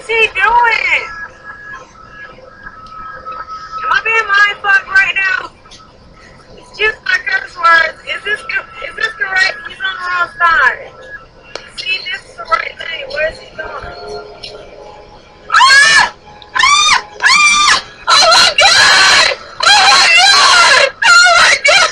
he doing? Am I being mindfucked right now? Excuse my curse words. Is this correct? He's on the wrong side. See, this is the right thing. Where is he going? Ah! Ah! Ah! Oh my God! Oh my God! Oh my God!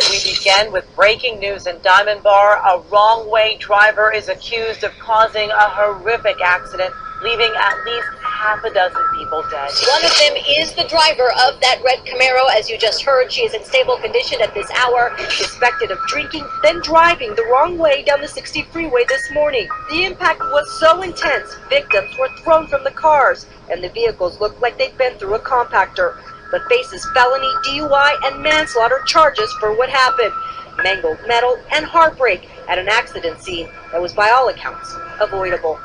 We begin with breaking news in Diamond Bar. A wrong-way driver is accused of causing a horrific accident, leaving at least half a dozen people dead. One of them is the driver of that red Camaro. As you just heard, she is in stable condition at this hour, suspected of drinking, then driving the wrong way down the 60 freeway this morning. The impact was so intense, victims were thrown from the cars, and the vehicles looked like they'd been through a compactor, but faces felony, DUI, and manslaughter charges for what happened. Mangled metal and heartbreak at an accident scene that was, by all accounts, avoidable.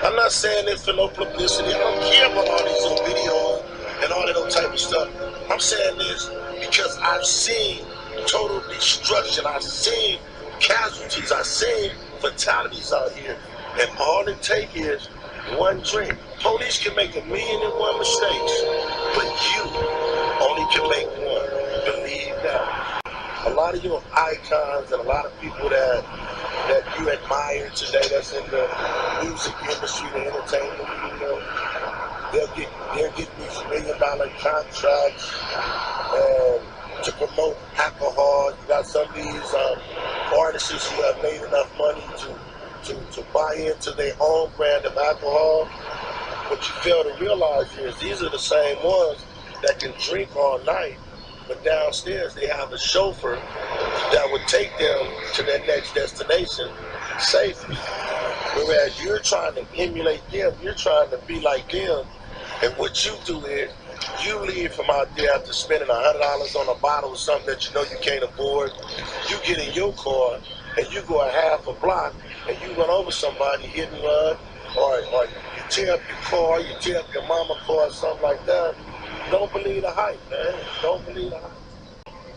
I'm not saying this for no publicity. I don't care about all these little videos and all that old type of stuff. I'm saying this because I've seen total destruction. I've seen casualties. I've seen fatalities out here. And all it takes is one drink. Police can make 1,000,001 mistakes, but you only can make one. Believe that. A lot of your icons and a lot of people that you admire today that's in the music industry, the entertainment, they're getting these $1,000,000 contracts to promote alcohol. You got some of these artists who have made enough money to buy into their own brand of alcohol. What you fail to realize is these are the same ones that can drink all night, but downstairs they have a chauffeur that would take them to their next destination safely. Whereas you're trying to emulate them, you're trying to be like them, and what you do is you leave from out there after spending $100 on a bottle of something that you know you can't afford. You get in your car and you go a half a block and you run over somebody, hit and run, or you tear up your car, you tear up your mama's car, or something like that. Don't believe the hype, man. Don't believe the hype.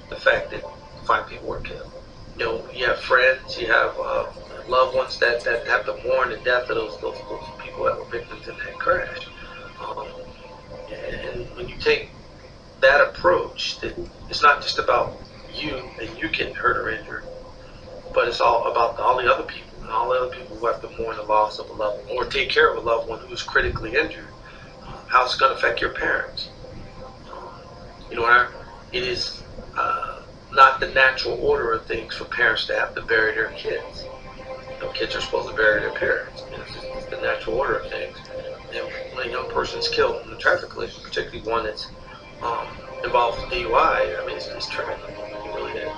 The fact that 5 people were killed. You know, you have friends, you have loved ones that have to mourn the death of those people that were victims in that crash. And when you take that approach, that it's not just about you and you getting hurt or injured, but it's all about all the other people and all the other people who have to mourn the loss of a loved one or take care of a loved one who's critically injured. How it's going to affect your parents. You know, it is not the natural order of things for parents to have to bury their kids. You know, kids are supposed to bury their parents. You know, it's the natural order of things. And when a young person is killed in a traffic collision, particularly one that's involved with DUI, I mean, it's tragic. It really is.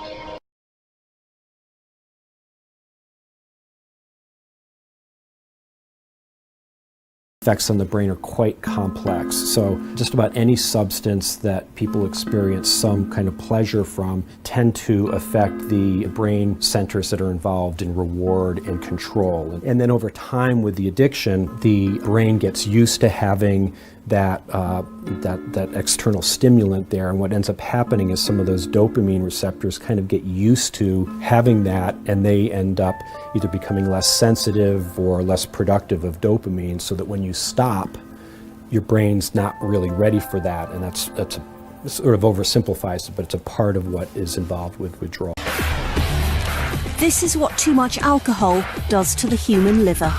Effects on the brain are quite complex. So just about any substance that people experience some kind of pleasure from tend to affect the brain centers that are involved in reward and control. And then over time with the addiction, the brain gets used to having that external stimulant there, and what ends up happening is some of those dopamine receptors kind of get used to having that, and they end up either becoming less sensitive or less productive of dopamine, so that when you stop, your brain's not really ready for that, and that's a, sort of oversimplifies it, but it's a part of what is involved with withdrawal. This is what too much alcohol does to the human liver.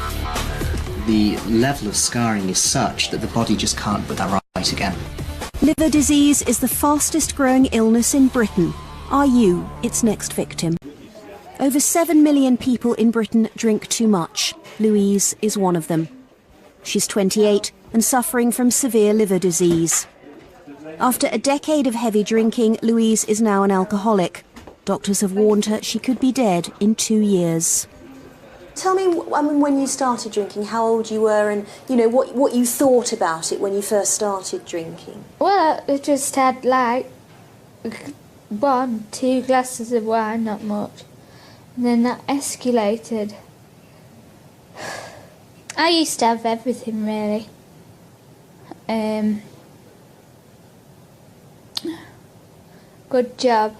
The level of scarring is such that the body just can't put that right again. Liver disease is the fastest growing illness in Britain. Are you its next victim? Over 7 million people in Britain drink too much. Louise is one of them. She's 28 and suffering from severe liver disease. After a decade of heavy drinking, Louise is now an alcoholic. Doctors have warned her she could be dead in 2 years. Tell me, I mean, when you started drinking, how old you were, and you know what you thought about it when you first started drinking. Well, I just had like 1-2 glasses of wine, not much, and then that escalated. I used to have everything really. Good job.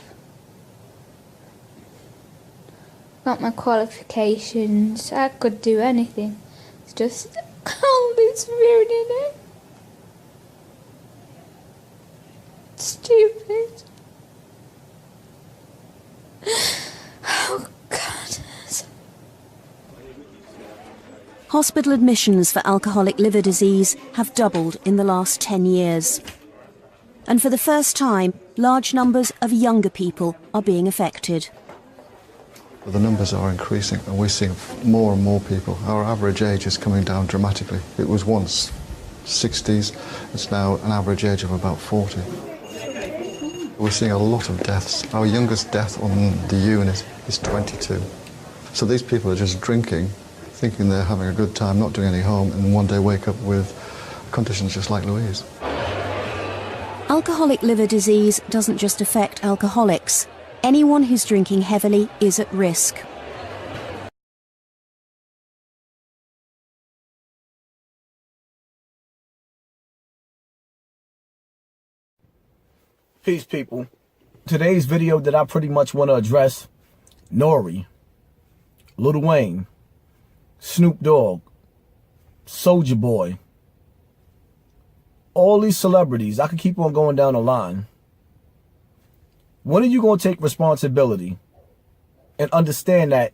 Got my qualifications. I could do anything. It's just Holy Spirit in it. Stupid. Oh, God. Hospital admissions for alcoholic liver disease have doubled in the last 10 years. And for the first time, large numbers of younger people are being affected. The numbers are increasing and we're seeing more and more people. Our average age is coming down dramatically. It was once 60s, it's now an average age of about 40. We're seeing a lot of deaths. Our youngest death on the unit is 22. So these people are just drinking, thinking they're having a good time, not doing any harm, and one day wake up with conditions just like Louise. Alcoholic liver disease doesn't just affect alcoholics. Anyone who's drinking heavily is at risk. Peace, people. Today's video that I pretty much want to address, Nori, Lil Wayne, Snoop Dogg, Soulja Boy, all these celebrities, I could keep on going down the line. When are you going to take responsibility and understand that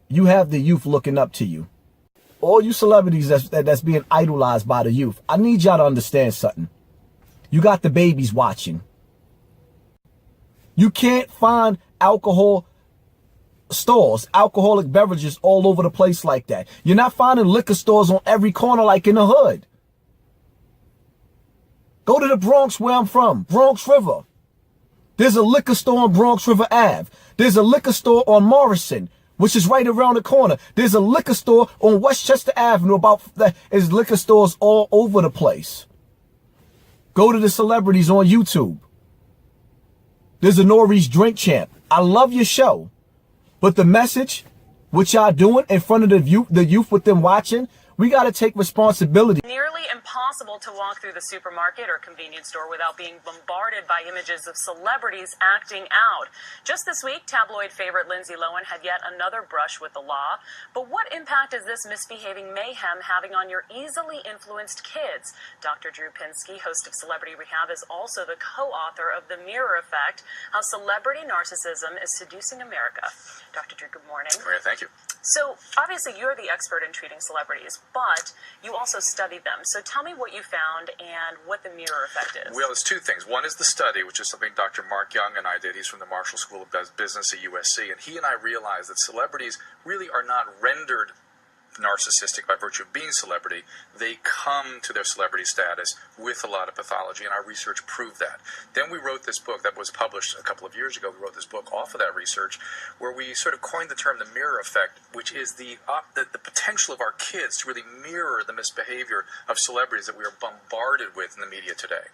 you have the youth looking up to you? All you celebrities that's being idolized by the youth, I need y'all to understand something. You got the babies watching. You can't find alcohol stores, alcoholic beverages all over the place like that. You're not finding liquor stores on every corner like in the hood. Go to the Bronx where I'm from, Bronx River. There's a liquor store on Bronx River Ave. There's a liquor store on Morrison, which is right around the corner. There's a liquor store on Westchester Avenue. There's liquor stores all over the place. Go to the celebrities on YouTube. There's a Nori's Drink Champ. I love your show. But the message, what y'all doing in front of the youth with them watching, we got to take responsibility. Nearly impossible to walk through the supermarket or convenience store without being bombarded by images of celebrities acting out. Just this week, tabloid favorite Lindsay Lohan had yet another brush with the law. But what impact is this misbehaving mayhem having on your easily influenced kids? Dr. Drew Pinsky, host of Celebrity Rehab, is also the co-author of The Mirror Effect, How Celebrity Narcissism is Seducing America. Dr. Drew, good morning. Maria, thank you. So, obviously, you're the expert in treating celebrities, but you also studied them. So tell me what you found and what the mirror effect is. Well, there's two things. One is the study, which is something Dr. Mark Young and I did. He's from the Marshall School of Business at USC, and he and I realized that celebrities really are not rendered narcissistic by virtue of being celebrity. They come to their celebrity status with a lot of pathology, and our research proved that. Then we wrote this book that was published a couple of years ago. We wrote this book off of that research, where we sort of coined the term the mirror effect, which is the potential of our kids to really mirror the misbehavior of celebrities that we are bombarded with in the media today.